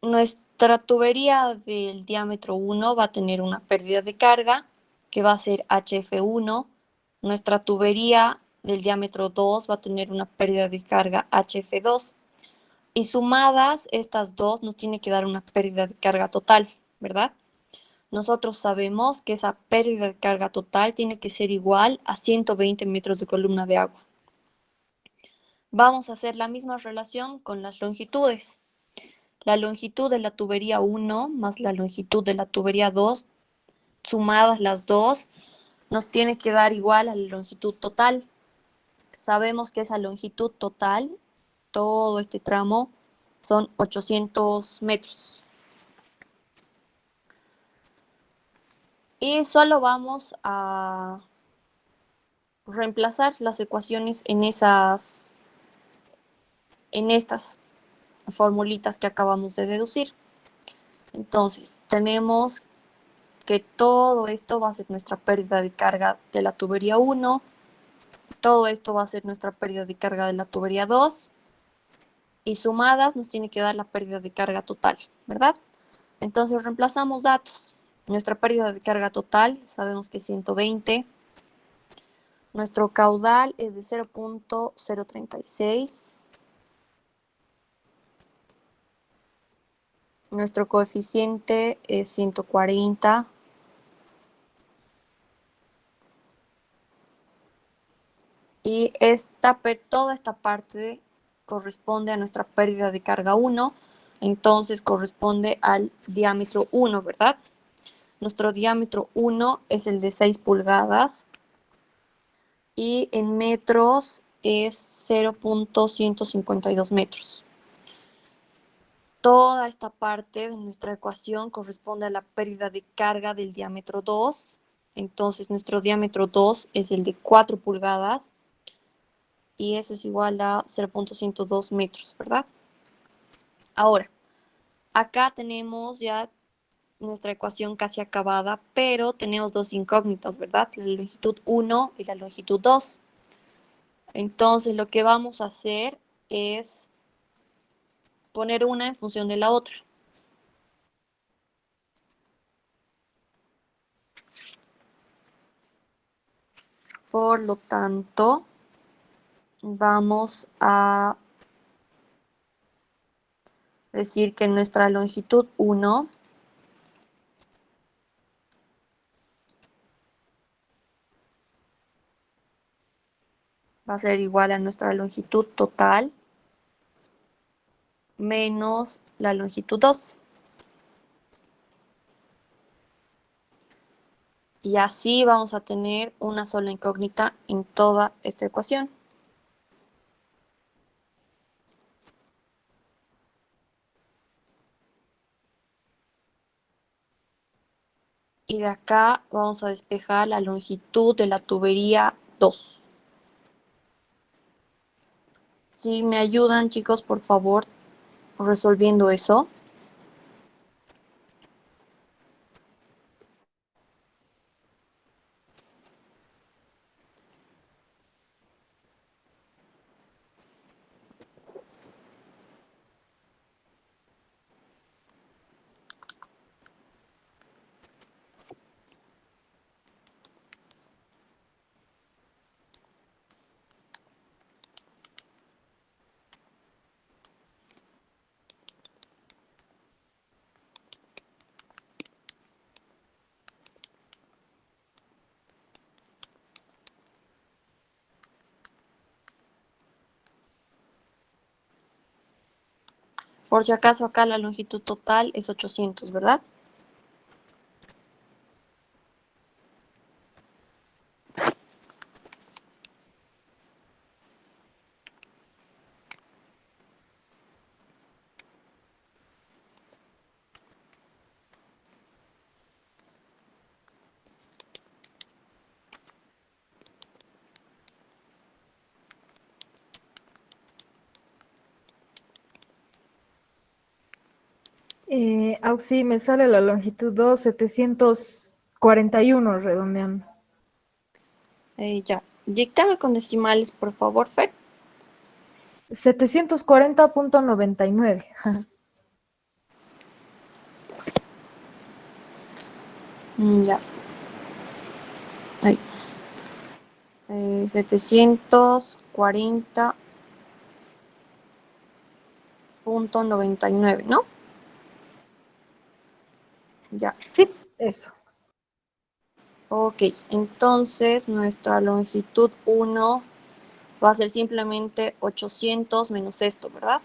Nuestra tubería del diámetro 1 va a tener una pérdida de carga que va a ser HF1. Nuestra tubería del diámetro 2 va a tener una pérdida de carga HF2. Y sumadas estas dos nos tiene que dar una pérdida de carga total, ¿verdad? Nosotros sabemos que esa pérdida de carga total tiene que ser igual a 120 metros de columna de agua. Vamos a hacer la misma relación con las longitudes. La longitud de la tubería 1 más la longitud de la tubería 2, sumadas las dos, nos tiene que dar igual a la longitud total. Sabemos que esa longitud total, todo este tramo, son 800 metros. Y solo vamos a reemplazar las ecuaciones en estas formulitas que acabamos de deducir. Entonces, tenemos que todo esto va a ser nuestra pérdida de carga de la tubería 1, todo esto va a ser nuestra pérdida de carga de la tubería 2, y sumadas nos tiene que dar la pérdida de carga total, ¿verdad? Entonces reemplazamos datos. Nuestra pérdida de carga total, sabemos que es 120. Nuestro caudal es de 0.036. Nuestro coeficiente es 140. Y toda esta parte corresponde a nuestra pérdida de carga 1, entonces corresponde al diámetro 1, ¿verdad? Nuestro diámetro 1 es el de 6 pulgadas y en metros es 0.152 metros. Toda esta parte de nuestra ecuación corresponde a la pérdida de carga del diámetro 2, entonces nuestro diámetro 2 es el de 4 pulgadas y eso es igual a 0.102 metros, ¿verdad? Ahora, acá tenemos ya nuestra ecuación casi acabada, pero tenemos dos incógnitas, ¿verdad? La longitud 1 y la longitud 2. Entonces, lo que vamos a hacer es poner una en función de la otra. Por lo tanto, vamos a decir que nuestra longitud 1 va a ser igual a nuestra longitud total menos la longitud 2. Y así vamos a tener una sola incógnita en toda esta ecuación. Y de acá vamos a despejar la longitud de la tubería 2. Si me ayudan, chicos, por favor, resolviendo eso. Por si acaso, acá la longitud total es 800, ¿verdad? Auxi, me sale la longitud 2, 741 redondeando. Ya. Díctame con decimales, por favor, Fer. 740.99. Ya. Ahí. 740.99, ¿no? Ya. Sí, eso. Ok, entonces nuestra longitud 1 va a ser simplemente 800 menos esto, ¿verdad?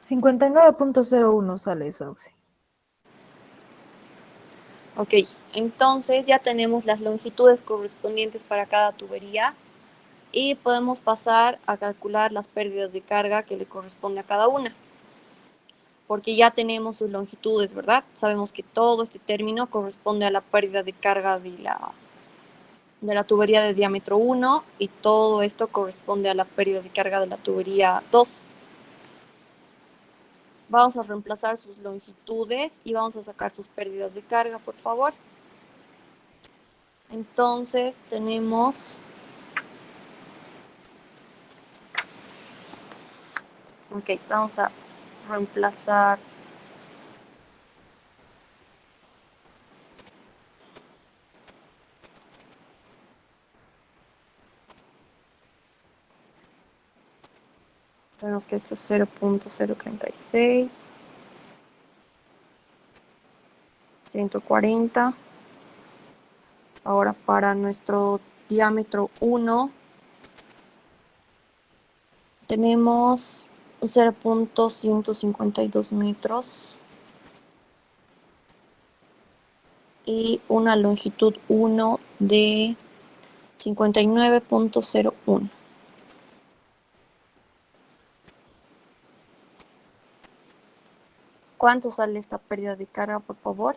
59.01 sale eso, Auxi. Ok, entonces ya tenemos las longitudes correspondientes para cada tubería y podemos pasar a calcular las pérdidas de carga que le corresponde a cada una, porque ya tenemos sus longitudes, ¿verdad? Sabemos que todo este término corresponde a la pérdida de carga de la tubería de diámetro 1 y todo esto corresponde a la pérdida de carga de la tubería 2. Vamos a reemplazar sus longitudes y vamos a sacar sus pérdidas de carga, por favor. Entonces tenemos... Ok, vamos a reemplazar... Tenemos que esto es 0.036, 140. Ahora para nuestro diámetro 1 tenemos 0.152 metros y una longitud 1 de 59.01. ¿Cuánto sale esta pérdida de carga, por favor?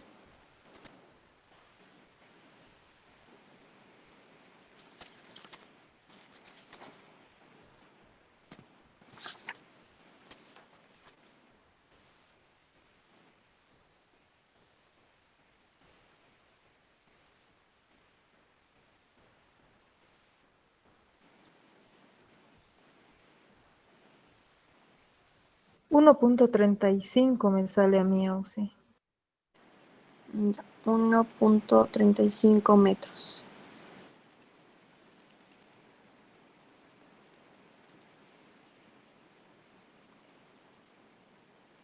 Uno punto 35 me sale a mí, Auxi. 1.35 metros.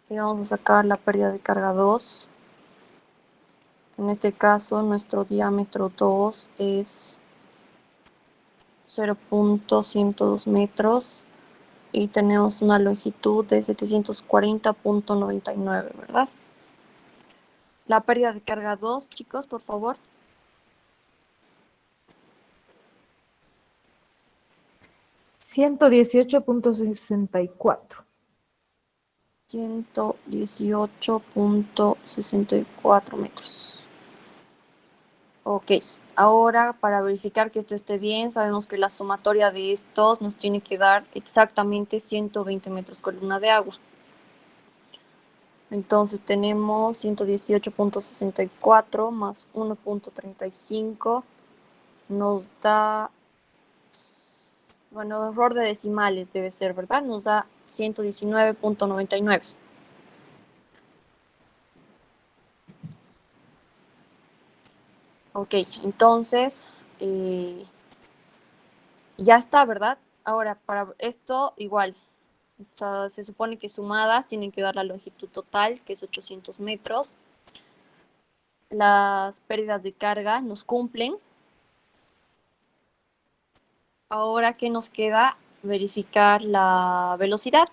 Y vamos a sacar la pérdida de carga 2. En este caso, nuestro diámetro 2 es 0.102 metros y tenemos una longitud de 740.99, ¿verdad? La pérdida de carga 2, chicos, por favor. 118.64. 118.64 metros. Ok, ahora para verificar que esto esté bien, sabemos que la sumatoria de estos nos tiene que dar exactamente 120 metros columna de agua. Entonces tenemos 118.64 más 1.35 nos da, bueno, error de decimales debe ser, ¿verdad? Nos da 119.99. Ok, entonces ya está, ¿verdad? Ahora, para esto igual, o sea, se supone que sumadas tienen que dar la longitud total, que es 800 metros. Las pérdidas de carga nos cumplen. Ahora, ¿qué nos queda? Verificar la velocidad.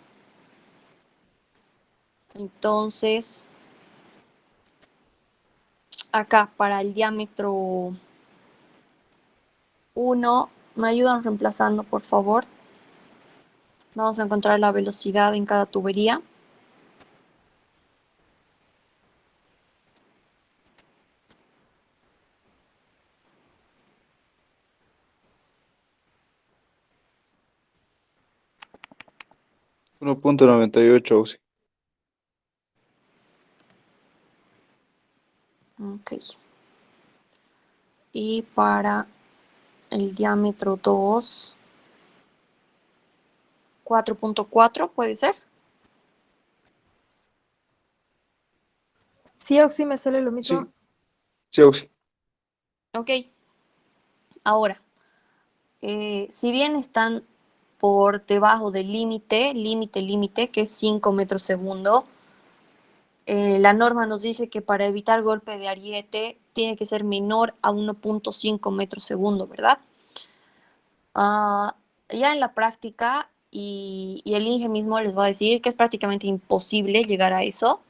Entonces, acá para el diámetro 1, ¿me ayudan reemplazando, por favor? Vamos a encontrar la velocidad en cada tubería. Uno punto 98, Auxi. Ok. Y para el diámetro 2, 4.4, ¿puede ser? Sí, Auxi, me sale lo mismo. Sí, sí, Auxi. Ok. Ahora, si bien están por debajo del límite, que es 5 metros segundo, la norma nos dice que para evitar golpe de ariete tiene que ser menor a 1.5 metros segundo, ¿verdad? Ya en la práctica, y el INGE mismo les va a decir que es prácticamente imposible llegar a eso,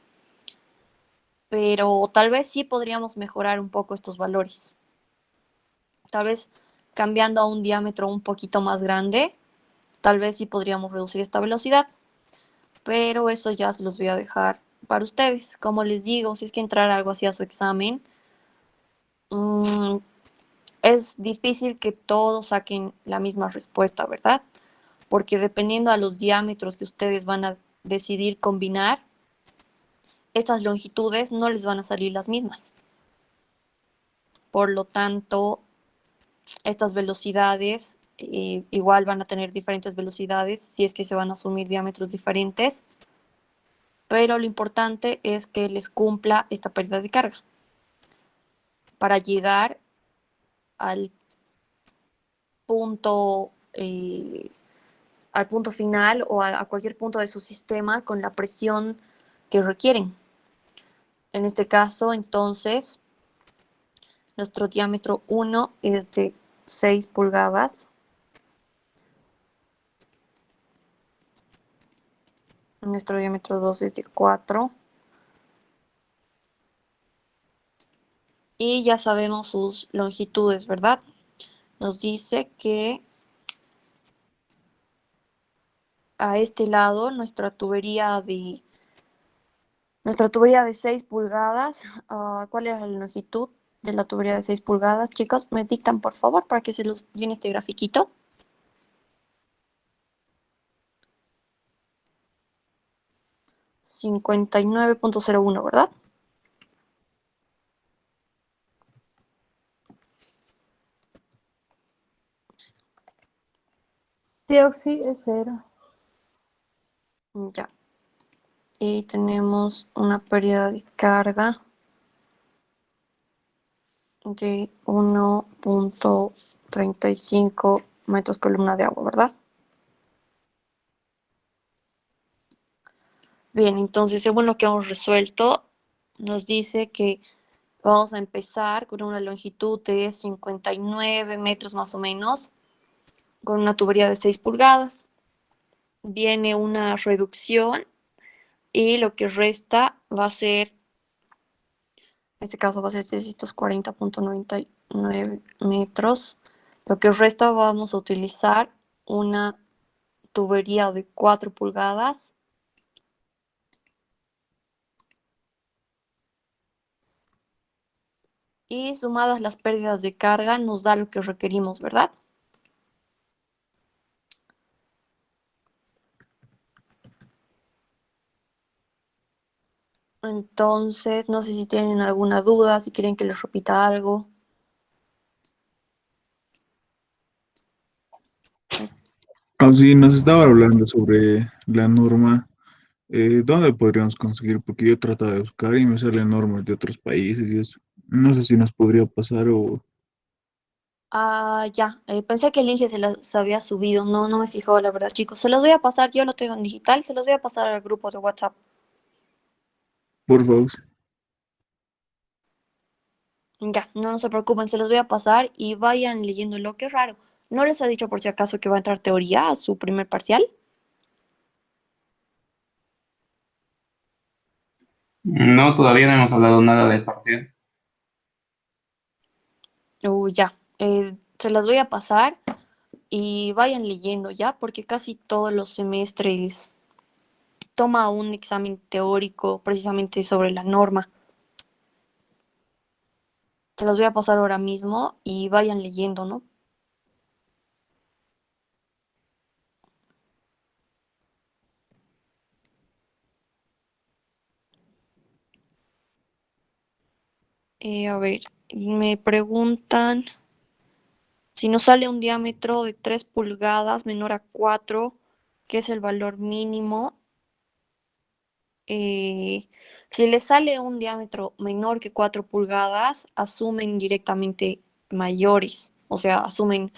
pero tal vez sí podríamos mejorar un poco estos valores. Tal vez cambiando a un diámetro un poquito más grande, tal vez sí podríamos reducir esta velocidad, pero eso ya se los voy a dejar para ustedes. Como les digo, si es que entrar algo así a su examen, es difícil que todos saquen la misma respuesta, ¿verdad? Porque dependiendo a los diámetros que ustedes van a decidir combinar, estas longitudes no les van a salir las mismas. Por lo tanto, estas velocidades igual van a tener diferentes velocidades si es que se van a asumir diámetros diferentes, pero lo importante es que les cumpla esta pérdida de carga para llegar al punto, al punto final o a cualquier punto de su sistema con la presión que requieren. En este caso, entonces, nuestro diámetro 1 es de 6 pulgadas. Nuestro diámetro 2 es de 4. Y ya sabemos sus longitudes, ¿verdad? Nos dice que a este lado nuestra tubería de 6 pulgadas, ¿cuál era la longitud de la tubería de 6 pulgadas? Chicos, me dictan por favor para que se los llene este grafiquito. $59.01, ¿verdad? Sí, Oxy, es 0. Ya. Y tenemos una pérdida de carga de 1.35 metros columna de agua, ¿verdad? Bien, entonces, según lo que hemos resuelto, nos dice que vamos a empezar con una longitud de 59 metros más o menos, con una tubería de 6 pulgadas. Viene una reducción y lo que resta va a ser, en este caso va a ser 640.99 metros. Lo que resta vamos a utilizar una tubería de 4 pulgadas. Y sumadas las pérdidas de carga nos da lo que requerimos, ¿verdad? Entonces, no sé si tienen alguna duda, si quieren que les repita algo. Sí, nos estaba hablando sobre la norma. ¿Dónde podríamos conseguir? Porque yo trato de buscar y me salen normas de otros países y eso. No sé si nos podría pasar o... Ya, pensé que el Inge se los había subido, no me fijó, la verdad, chicos. Se los voy a pasar, yo lo tengo en digital, se los voy a pasar al grupo de WhatsApp. Por favor. Ya, no se preocupen, se los voy a pasar y vayan leyéndolo, qué raro. ¿No les ha dicho por si acaso que va a entrar teoría a su primer parcial? No, todavía no hemos hablado nada del parcial. Ya, se las voy a pasar y vayan leyendo ya, porque casi todos los semestres toma un examen teórico precisamente sobre la norma. Se los voy a pasar ahora mismo y vayan leyendo, ¿no? A ver, me preguntan si nos sale un diámetro de 3 pulgadas menor a 4, ¿qué es el valor mínimo? Si les sale un diámetro menor que 4 pulgadas, asumen directamente mayores, o sea, asumen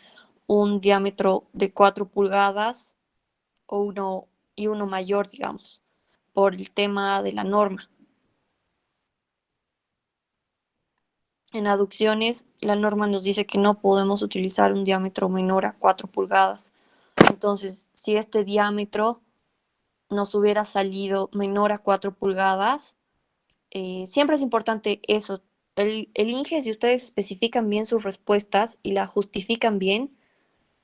un diámetro de 4 pulgadas y uno mayor, digamos, por el tema de la norma. En aducciones, la norma nos dice que no podemos utilizar un diámetro menor a 4 pulgadas, Entonces, si este diámetro nos hubiera salido menor a 4 pulgadas, siempre es importante eso. El INGE, si ustedes especifican bien sus respuestas y la justifican bien,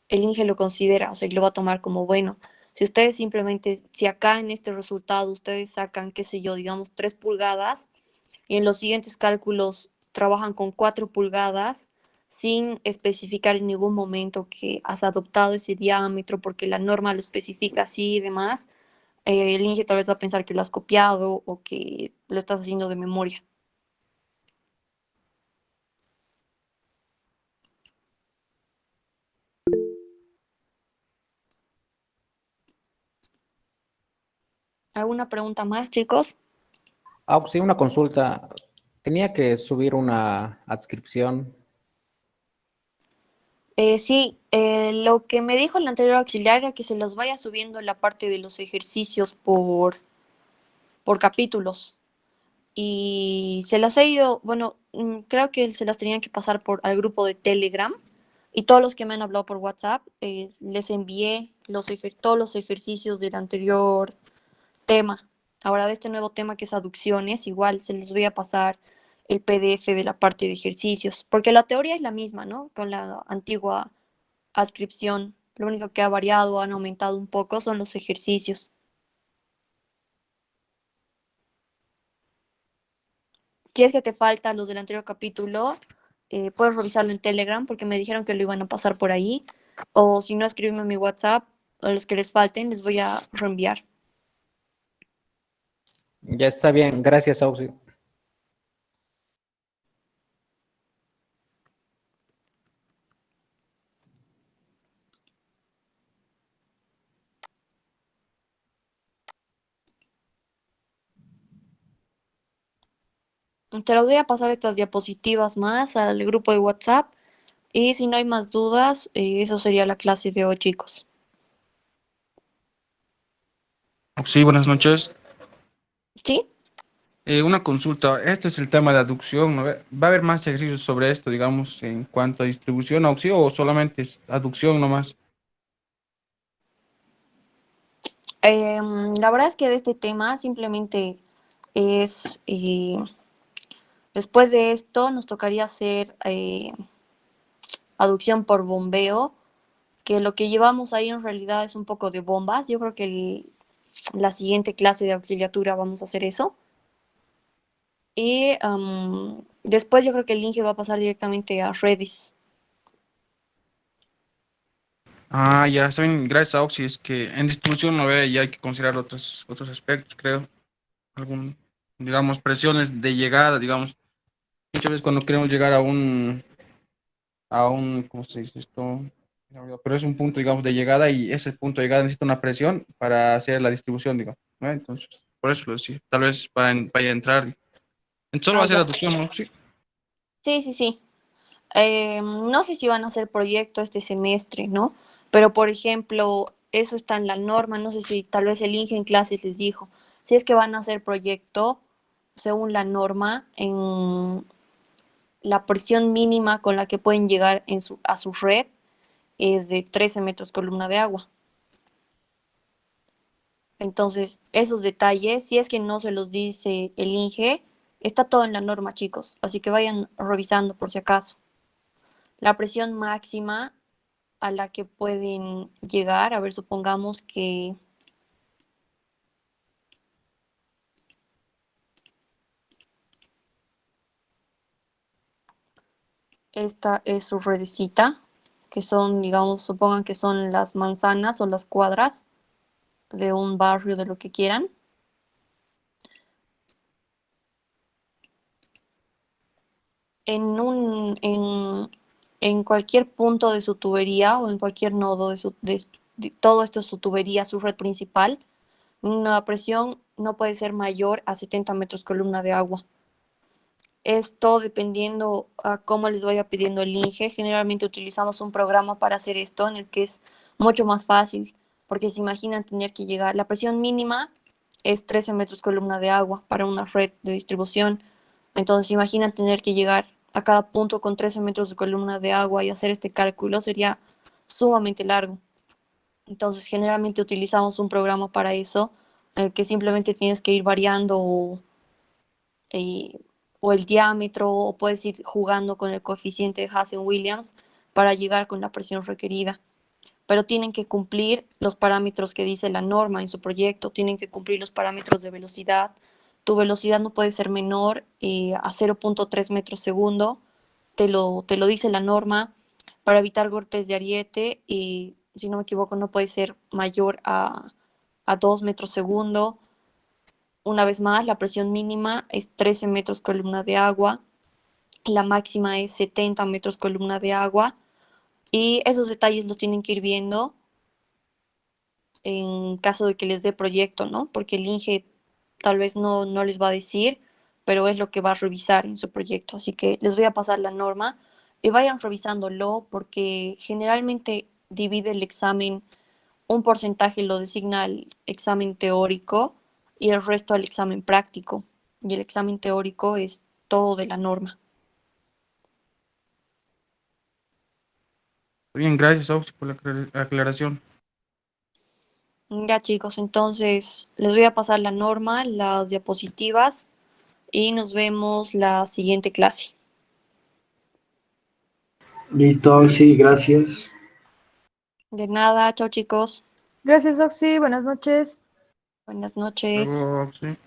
el INGE lo considera, o sea, y lo va a tomar como bueno. Si ustedes simplemente, si acá en este resultado ustedes sacan, qué sé yo, digamos 3 pulgadas, y en los siguientes cálculos trabajan con 4 pulgadas, sin especificar en ningún momento que has adoptado ese diámetro porque la norma lo especifica así y demás, el INGE tal vez va a pensar que lo has copiado o que lo estás haciendo de memoria. ¿Alguna pregunta más, chicos? Sí, una consulta. Tenía que subir una adscripción. Sí, lo que me dijo el anterior auxiliar era que se los vaya subiendo la parte de los ejercicios por capítulos. Y se las he ido, bueno, creo que se las tenían que pasar al grupo de Telegram. Y todos los que me han hablado por WhatsApp, les envié todos los ejercicios del anterior tema. Ahora de este nuevo tema que es aducciones, igual se les voy a pasar el PDF de la parte de ejercicios, porque la teoría es la misma, ¿no? Con la antigua adscripción. Lo único que ha variado, han aumentado un poco, son los ejercicios. Si es que te faltan los del anterior capítulo, puedes revisarlo en Telegram porque me dijeron que lo iban a pasar por ahí. O si no, escríbeme en mi WhatsApp, o los que les falten, les voy a reenviar. Ya está bien, gracias, Auxi. Te los voy a pasar estas diapositivas más al grupo de WhatsApp. Y si no hay más dudas, eso sería la clase de hoy, chicos. Sí, buenas noches. ¿Sí? Una consulta. Este es el tema de aducción, ¿no? ¿Va a haber más ejercicios sobre esto, digamos, en cuanto a distribución, auxilio o solamente es aducción nomás? La verdad es que de este tema simplemente es, después de esto nos tocaría hacer aducción por bombeo, que lo que llevamos ahí en realidad es un poco de bombas. Yo creo que la siguiente clase de auxiliatura vamos a hacer eso. Y después yo creo que el INGE va a pasar directamente a redes. Ah, ya, saben, gracias a Auxi, es que en distribución no ve y hay que considerar otros aspectos, creo. Digamos, presiones de llegada, digamos. Muchas veces cuando queremos llegar ¿cómo se dice esto? Pero es un punto, digamos, de llegada y ese punto de llegada necesita una presión para hacer la distribución, digamos, ¿no? Entonces, por eso lo decía. Tal vez vaya a entrar. Entonces, solo va a ser Ya. aducción, ¿no? Sí. Sí, sí, sí. No sé si van a hacer proyecto este semestre, ¿no? Pero, por ejemplo, eso está en la norma, no sé si tal vez el INGE en clases les dijo, si es que van a hacer proyecto, según la norma, en la presión mínima con la que pueden llegar a su red es de 13 metros columna de agua. Entonces, esos detalles, si es que no se los dice el INGE, está todo en la norma, chicos, así que vayan revisando por si acaso. La presión máxima a la que pueden llegar, a ver, supongamos que esta es su redecita, que son, digamos, supongan que son las manzanas o las cuadras de un barrio, de lo que quieran. En cualquier punto de su tubería o en cualquier nodo de todo esto es su tubería, su red principal, una presión no puede ser mayor a 70 metros columna de agua. Esto dependiendo a cómo les vaya pidiendo el INGE. Generalmente utilizamos un programa para hacer esto en el que es mucho más fácil, porque se imaginan tener que llegar, la presión mínima es 13 metros columna de agua para una red de distribución. Entonces, imaginan tener que llegar a cada punto con 13 metros de columna de agua y hacer este cálculo, sería sumamente largo. Entonces, generalmente utilizamos un programa para eso, en el que simplemente tienes que ir variando eh, o el diámetro, o puedes ir jugando con el coeficiente de Hazen-Williams para llegar con la presión requerida. Pero tienen que cumplir los parámetros que dice la norma en su proyecto, tienen que cumplir los parámetros de velocidad. Tu velocidad no puede ser menor a 0.3 metros segundo, te lo dice la norma. Para evitar golpes de ariete, si no me equivoco, no puede ser mayor a 2 metros segundo. Una vez más, la presión mínima es 13 metros columna de agua, la máxima es 70 metros columna de agua, y esos detalles los tienen que ir viendo en caso de que les dé proyecto, ¿no? Porque el INGE tal vez no les va a decir, pero es lo que va a revisar en su proyecto. Así que les voy a pasar la norma y vayan revisándolo, porque generalmente divide el examen, un porcentaje lo designa al examen teórico y el resto al examen práctico. Y el examen teórico es todo de la norma. Bien, gracias, Auxi, por la aclaración. Ya, chicos, entonces les voy a pasar la norma, las diapositivas, y nos vemos la siguiente clase. Listo, sí, gracias. De nada, chao, chicos. Gracias, Oxy. Buenas noches. Buenas noches. Luego, Auxi.